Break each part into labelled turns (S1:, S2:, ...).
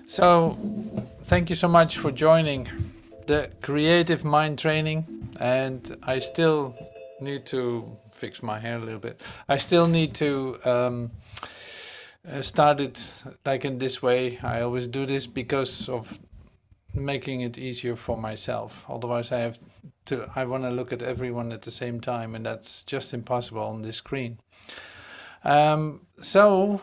S1: So, thank you so much for joining the creative mind training. And I still need to fix my hair a little bit. I still need to start it like in this way. I always do this because of making it easier for myself. Otherwise, I want to look at everyone at the same time, and that's just impossible on this screen. So,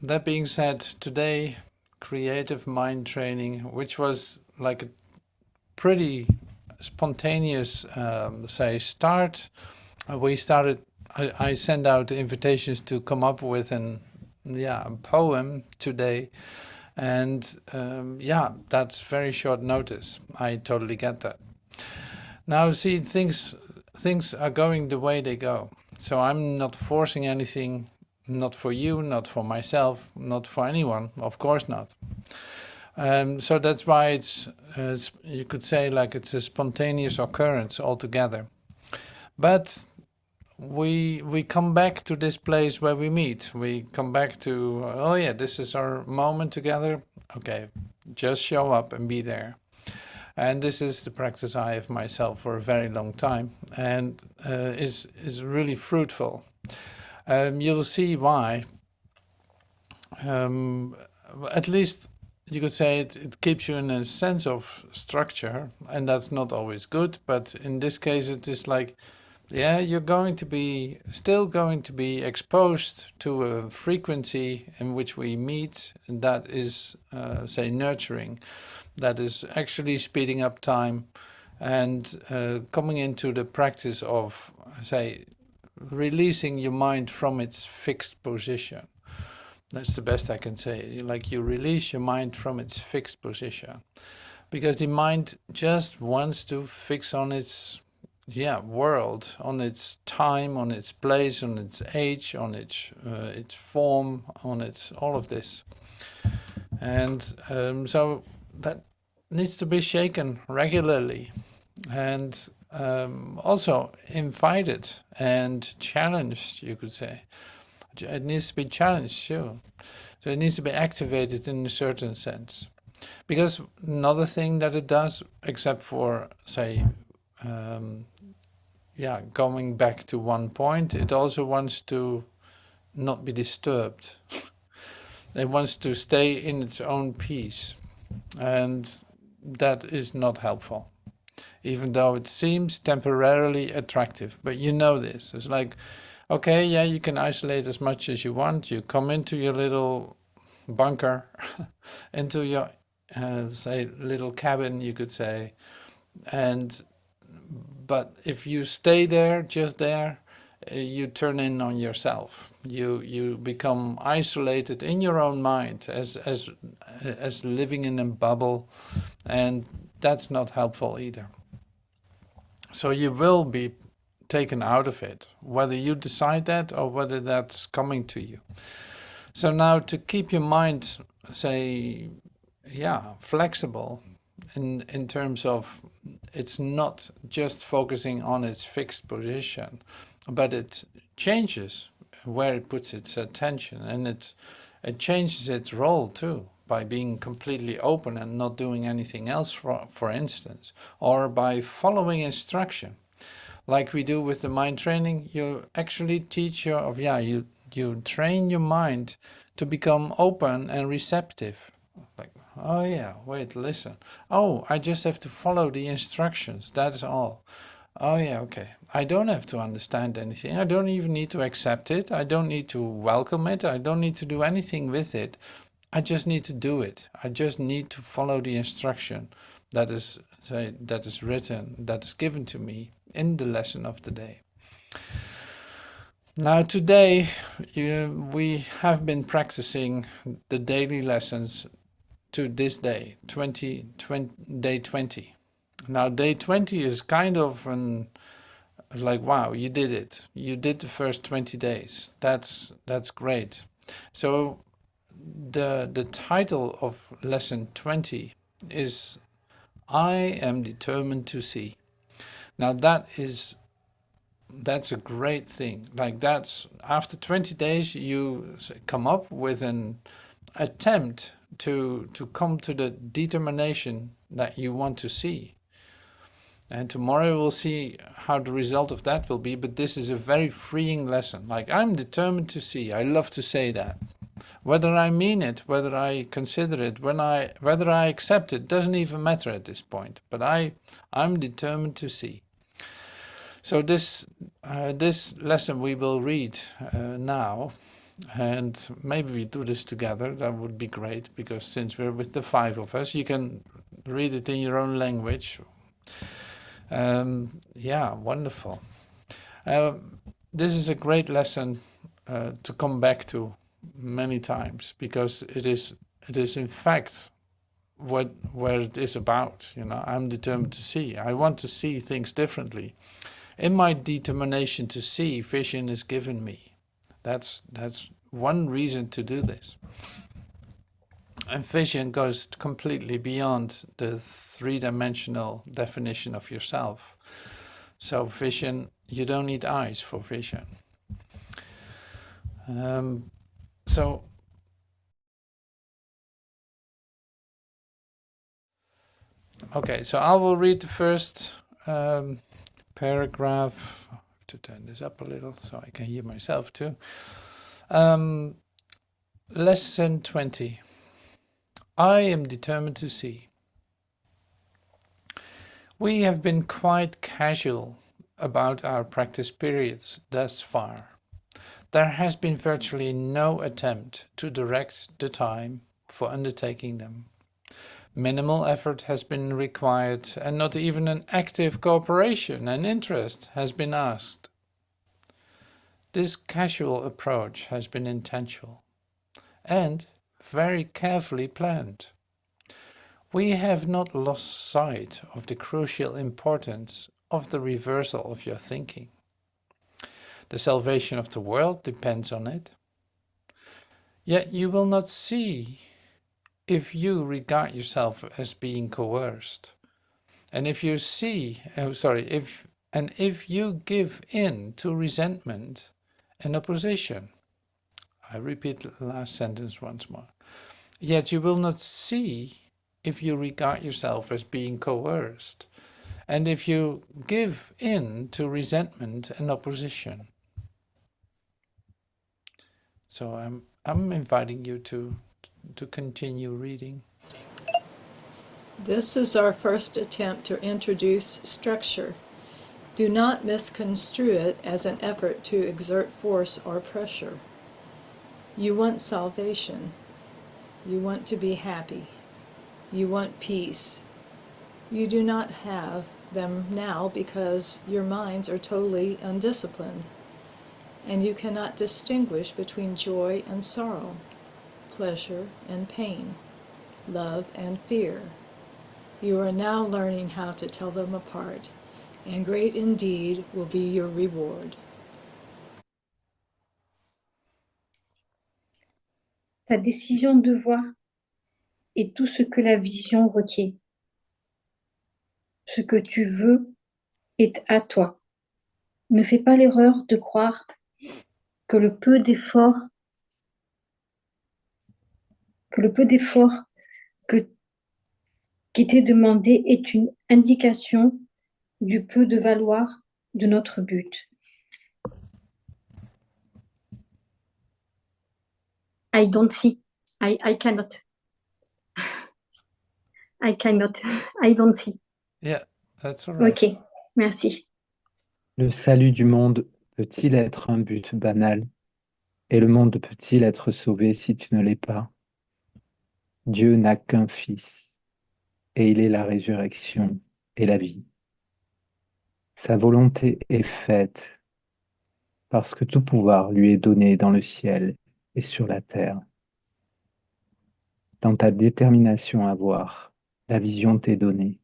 S1: that being said, today, creative mind training, which was like a pretty spontaneous, say, start. We started. I sent out invitations to come up with a poem today, and that's very short notice. I totally get that. Now, see, things are going the way they go. So I'm not forcing anything, not for you, not for myself, not for anyone, of course not. So that's why you could say like it's a spontaneous occurrence altogether. But we come back to this place where we meet. We come back to, oh yeah, this is our moment together. Okay, just show up and be there. And this is the practice I have myself for a very long time, and is really fruitful. You'll see why. At least you could say it keeps you in a sense of structure, and that's not always good. But in this case, it is like, yeah, you're still going to be exposed to a frequency in which we meet, and that is, say, nurturing. That is actually speeding up time and coming into the practice of, say, releasing your mind from its fixed position. That's the best I can say. Like you release your mind from its fixed position, because the mind just wants to fix on its world, on its time, on its place, on its age, on its form, on its all of this. And so that needs to be shaken regularly, and also invited and challenged, you could say. It needs to be challenged too. So it needs to be activated in a certain sense. Because another thing that it does, except for, say, going back to one point, it also wants to not be disturbed. It wants to stay in its own peace. And that is not helpful, even though it seems temporarily attractive. But you know this. It's like, okay, yeah, you can isolate as much as you want. You come into your little bunker, into your, say, little cabin, you could say. But if you stay there, just there, you turn in on yourself. You become isolated in your own mind as living in a bubble, and that's not helpful either. So you will be taken out of it, whether you decide that or whether that's coming to you. So now to keep your mind, say, flexible in terms of it's not just focusing on its fixed position, but it changes where it puts its attention, and it changes its role too by being completely open and not doing anything else, for instance, or by following instruction. Like we do with the mind training, you actually teach you train your mind to become open and receptive. Like, oh yeah, wait, listen. Oh, I just have to follow the instructions. That's all. Oh yeah, okay. I don't have to understand anything. I don't even need to accept it. I don't need to welcome it. I don't need to do anything with it. I just need to do it. I just need to follow the instruction that is written, that's given to me in the lesson of the day. Now today we have been practicing the daily lessons to this day, day 20. Now day 20 is kind of like, wow, you did it. You did the first 20 days. That's great. So the title of lesson 20 is I am determined to see. Now that's a great thing. Like that's after 20 days you come up with an attempt to come to the determination that you want to see. And tomorrow we'll see how the result of that will be, but this is a very freeing lesson. Like, I'm determined to see. I love to say that. Whether I mean it, whether I consider it, whether I accept it, doesn't even matter at this point. But I'm determined to see. So this lesson we will read now, and maybe we do this together. That would be great, because since we're with the 5 of us, you can read it in your own language. Yeah, wonderful. This is a great lesson to come back to many times, because it is in fact where it is about. I'm determined to see. I want to see things differently. In my determination to see, vision is given me. That's one reason to do this. And vision goes completely beyond the 3-dimensional definition of yourself. So vision, you don't need eyes for vision. Okay, so I will read the first paragraph. I have to turn this up a little so I can hear myself too. Lesson 20. I am determined to see. We have been quite casual about our practice periods thus far. There has been virtually no attempt to direct the time for undertaking them. Minimal effort has been required, and not even an active cooperation and interest has been asked. This casual approach has been intentional and very carefully planned. We have not lost sight of the crucial importance of the reversal of your thinking. The salvation of the world depends on it. Yet you will not see if you regard yourself as being coerced. And if you if you give in to resentment and opposition. I repeat the last sentence once more. Yet you will not see if you regard yourself as being coerced, and if you give in to resentment and opposition. So I'm inviting you to continue reading.
S2: This is our first attempt to introduce structure. Do not misconstrue it as an effort to exert force or pressure. You want salvation. You want to be happy. You want peace. You do not have them now because your minds are totally undisciplined, and you cannot distinguish between joy and sorrow, pleasure and pain, love and fear. You are now learning how to tell them apart, and great indeed will be your reward.
S3: Ta décision de voir est tout ce que la vision requiert. Ce que tu veux est à toi. Ne fais pas l'erreur de croire que le peu d'efforts qui t'est demandé est une indication du peu de valoir de notre but. I don't see. I cannot. I cannot. I don't see.
S1: Yeah, that's all right.
S3: Ok, merci.
S4: Le salut du monde peut-il être un but banal? Et le monde peut-il être sauvé si tu ne l'es pas? Dieu n'a qu'un Fils, et il est la résurrection et la vie. Sa volonté est faite, parce que tout pouvoir lui est donné dans le ciel et sur la terre. Dans ta détermination à voir, la vision t'est donnée.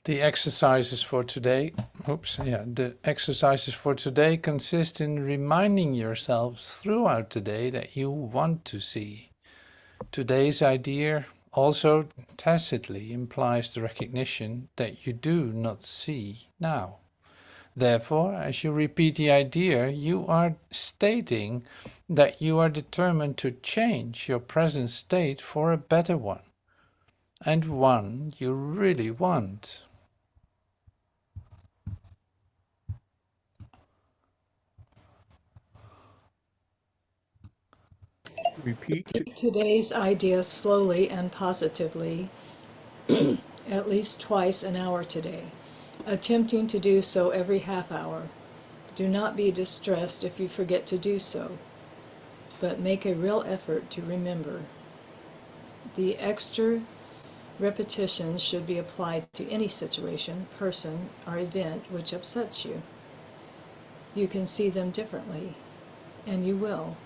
S1: The exercises for today, the exercises for today consist in reminding yourselves throughout the day that you want to see. Today's idea also tacitly implies the recognition that you do not see now. Therefore, as you repeat the idea, you are stating that you are determined to change your present state for a better one, and one you really want.
S5: Repeat.
S2: Today's idea slowly and positively, at least twice an hour today, attempting to do so every half hour. Do not be distressed if you forget to do so, but make a real effort to remember. The extra repetition should be applied to any situation, person, or event which upsets you. You can see them differently, and you will.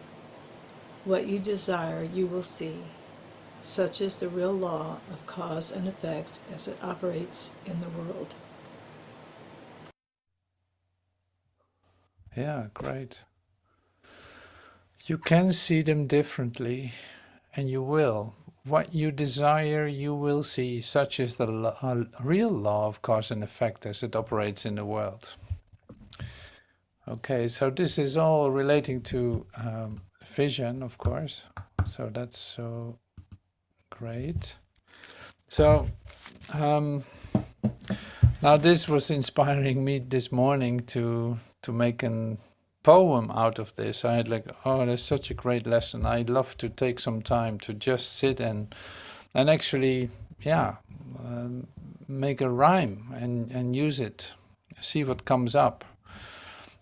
S2: What you desire, you will see. Such is the real law of cause and effect as it operates in the world.
S1: Yeah, great. You can see them differently, and you will. What you desire, you will see. Such is the real law of cause and effect as it operates in the world. Okay, so this is all relating to vision, of course. So that's so great. So now this was inspiring me this morning to make a poem out of this. I had like, oh, that's such a great lesson. I love to take some time to just sit and actually, yeah, make a rhyme and use it, see what comes up,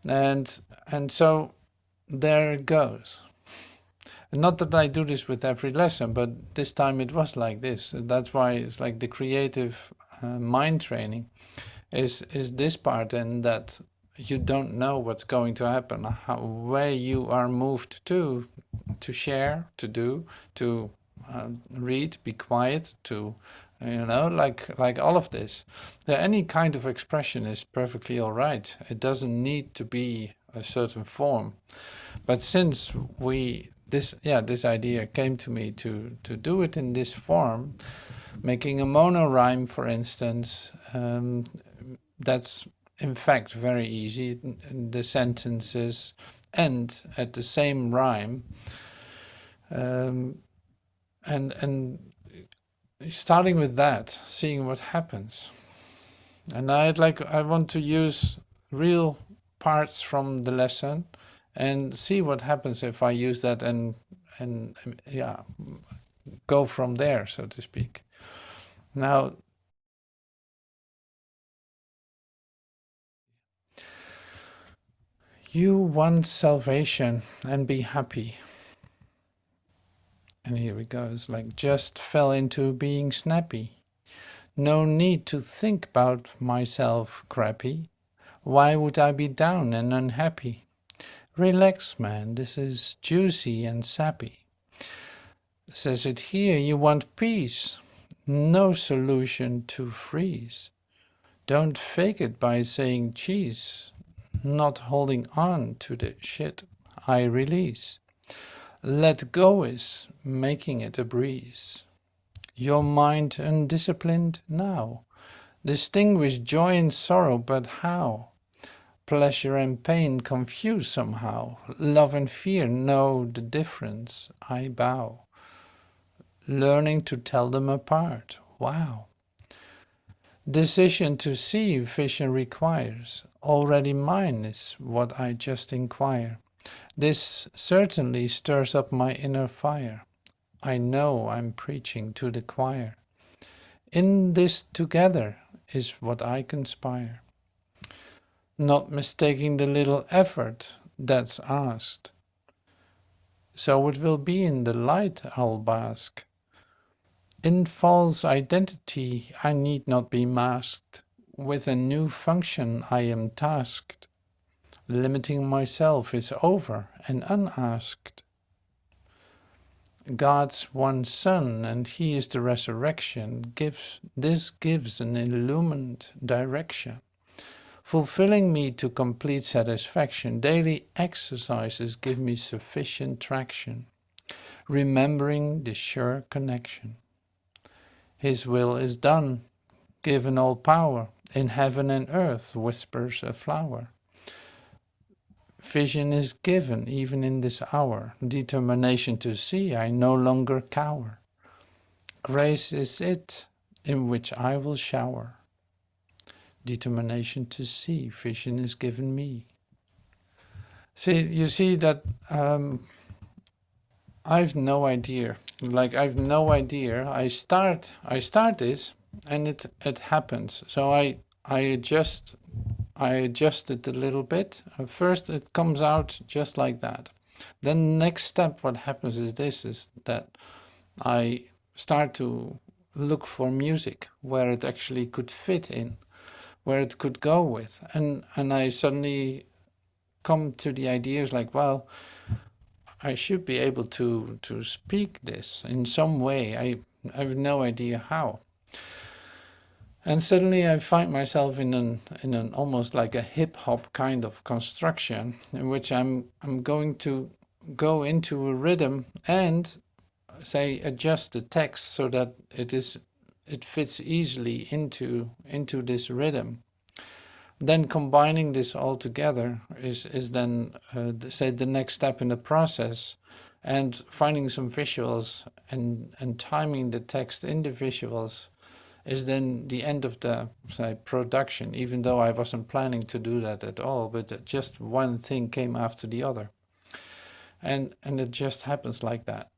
S1: and so there it goes. Not that I do this with every lesson, but this time it was like this. And that's why it's like the creative mind training is this part, and that you don't know what's going to happen, where you are moved to share, to do, to read, be quiet, to like all of this. Any kind of expression is perfectly all right. It doesn't need to be a certain form. But since this idea came to me to do it in this form, making a mono-rhyme, for instance, that's in fact very easy. The sentences end at the same rhyme, and starting with that, seeing what happens. And I want to use real parts from the lesson and see what happens if I use that and yeah, go from there, so to speak. Now, you want salvation and be happy. And here it goes, like just fell into being snappy. No need to think about myself crappy. Why would I be down and unhappy? Relax, man, this is juicy and sappy. Says it here, you want peace, no solution to freeze. Don't fake it by saying cheese, not holding on to the shit I release. Let go is making it a breeze. Your mind undisciplined now. Distinguish joy and sorrow, but how? Pleasure and pain confused somehow. Love and fear know the difference. I bow. Learning to tell them apart. Wow. Decision to see vision requires. Already mine is what I just inquire. This certainly stirs up my inner fire. I know I'm preaching to the choir. In this together is what I conspire. Not mistaking the little effort that's asked. So it will be in the light I'll bask. In false identity I need not be masked. With a new function I am tasked. Limiting myself is over and unasked. God's one Son, and He is the resurrection, gives an illumined direction, fulfilling me to complete satisfaction. Daily exercises give me sufficient traction, remembering the sure connection. His will is done, given all power. In heaven and earth whispers a flower. Vision is given even in this hour. Determination to see, I no longer cower. Grace is it in which I will shower. Determination to see, vision is given me. See, you see that I've no idea. Like I've no idea. I start this, and it happens. So I adjust it a little bit. First, it comes out just like that. Then next step, what happens is that I start to look for music where it actually could fit in, where it could go with, and I suddenly come to the ideas like, well, I should be able to speak this in some way. I have no idea how. And suddenly I find myself in an almost like a hip hop kind of construction in which I'm going to go into a rhythm and say adjust the text so that it fits easily into this rhythm. Then combining this all together is then say the next step in the process, and finding some visuals and timing the text in the visuals is then the end of the say production, even though I wasn't planning to do that at all, but just one thing came after the other, and it just happens like that.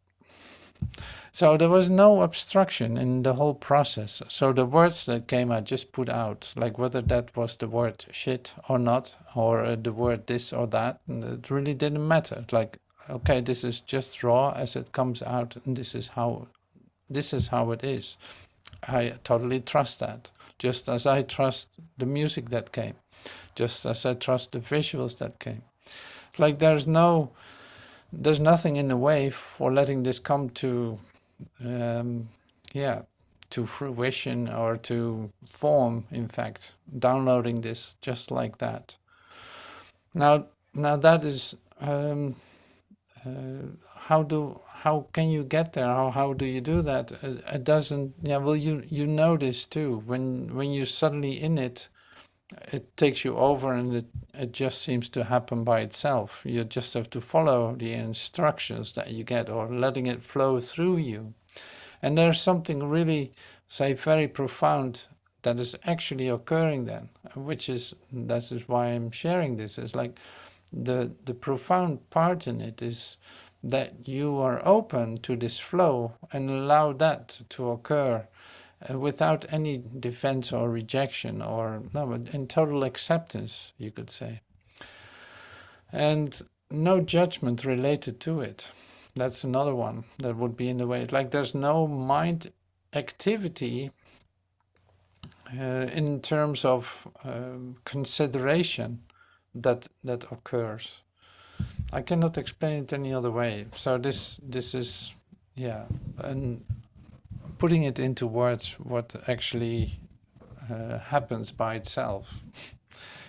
S1: So there was no obstruction in the whole process. So the words that came I just put out, like whether that was the word shit or not, or the word this or that, and it really didn't matter. Like, okay, this is just raw as it comes out, and this is how it is. I totally trust that, just as I trust the music that came, just as I trust the visuals that came. Like there's nothing in the way for letting this come to to fruition or to form, in fact, downloading this just like that. Now that is how can you get there? How do you do that? It doesn't. Yeah, well, you know this too. When you're suddenly in it, it takes you over, and it just seems to happen by itself. You just have to follow the instructions that you get, or letting it flow through you. And there's something really, say, very profound that is actually occurring then, that is why I'm sharing this. It's like the profound part in it is that you are open to this flow and allow that to occur without any defense or rejection, or no, but in total acceptance, you could say, and no judgment related to it. That's another one that would be in the way. Like there's no mind activity in terms of consideration that occurs. I cannot explain it any other way. So this is, yeah, and putting it into words what actually happens by itself,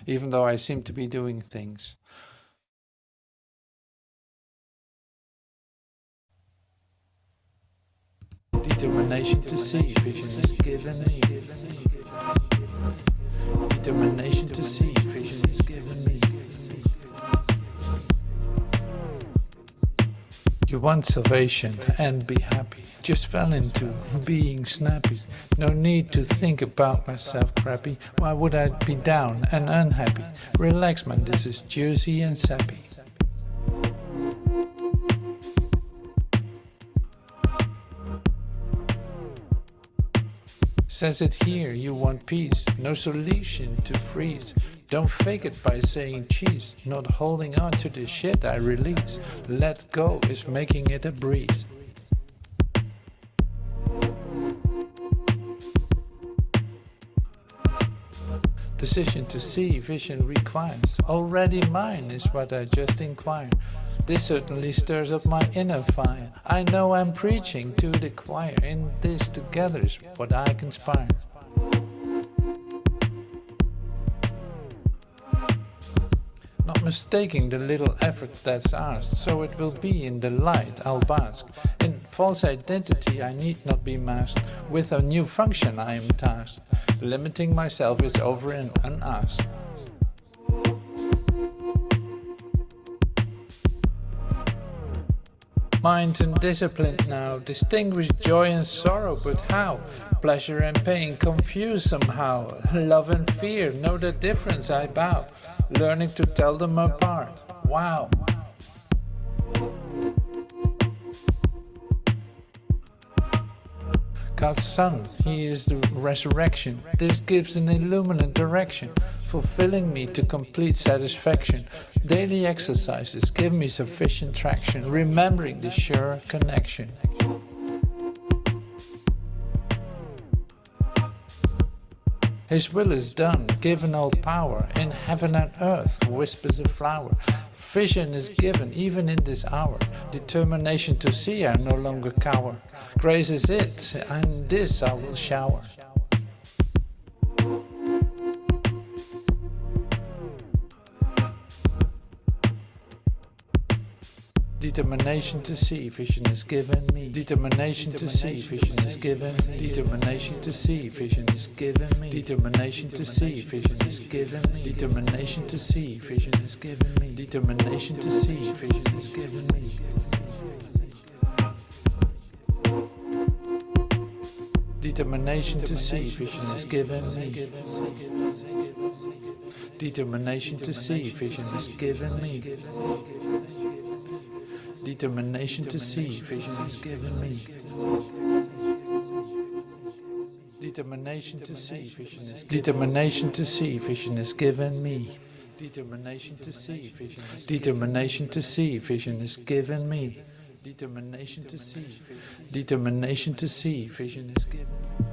S1: even though I seem to be doing things. Determination to see, vision is given me. Determination to see, vision is given me. You want salvation and be happy. Just fell into being snappy. No need to think about myself crappy. Why would I be down and unhappy? Relax man, this is juicy and sappy. Says it here, you want peace, no solution to freeze. Don't fake it by saying cheese, not holding on to the shit I release. Let go is making it a breeze. Decision to see, vision requires. Already mine is what I just inquired. This certainly stirs up my inner fire. I know I'm preaching to the choir, and this together is what I conspire. Not mistaking the little effort that's ours, so it will be in the light I'll bask. In false identity I need not be masked. With a new function I am tasked. Limiting myself is over and unasked. Mind and discipline now, distinguish joy and sorrow, but how? Pleasure and pain confused somehow. Love and fear, know the difference I bow. Learning to tell them apart. Wow. God's Son, He is the resurrection. This gives an illuminant direction, fulfilling me to complete satisfaction. Daily exercises give me sufficient traction, remembering the sure connection. His will is done, given all power, in heaven and earth, whispers a flower. Vision is given, even in this hour. Determination to see, I no longer cower. Grace is it, and this I will shower. Determination to see, vision is given me. Determination to see, vision is given me. Determination to see, vision is given me. Determination to see, vision is given me. Determination to see, vision is given me. Determination to see, vision is given me. Determination to see, vision is given me. Determination to see, vision is given me. Determination to see, vision is given me. Determination to see, vision is determination to see, vision is given me. Determination to see, vision is determination to see, vision is given me. Determination to see, vision is given me.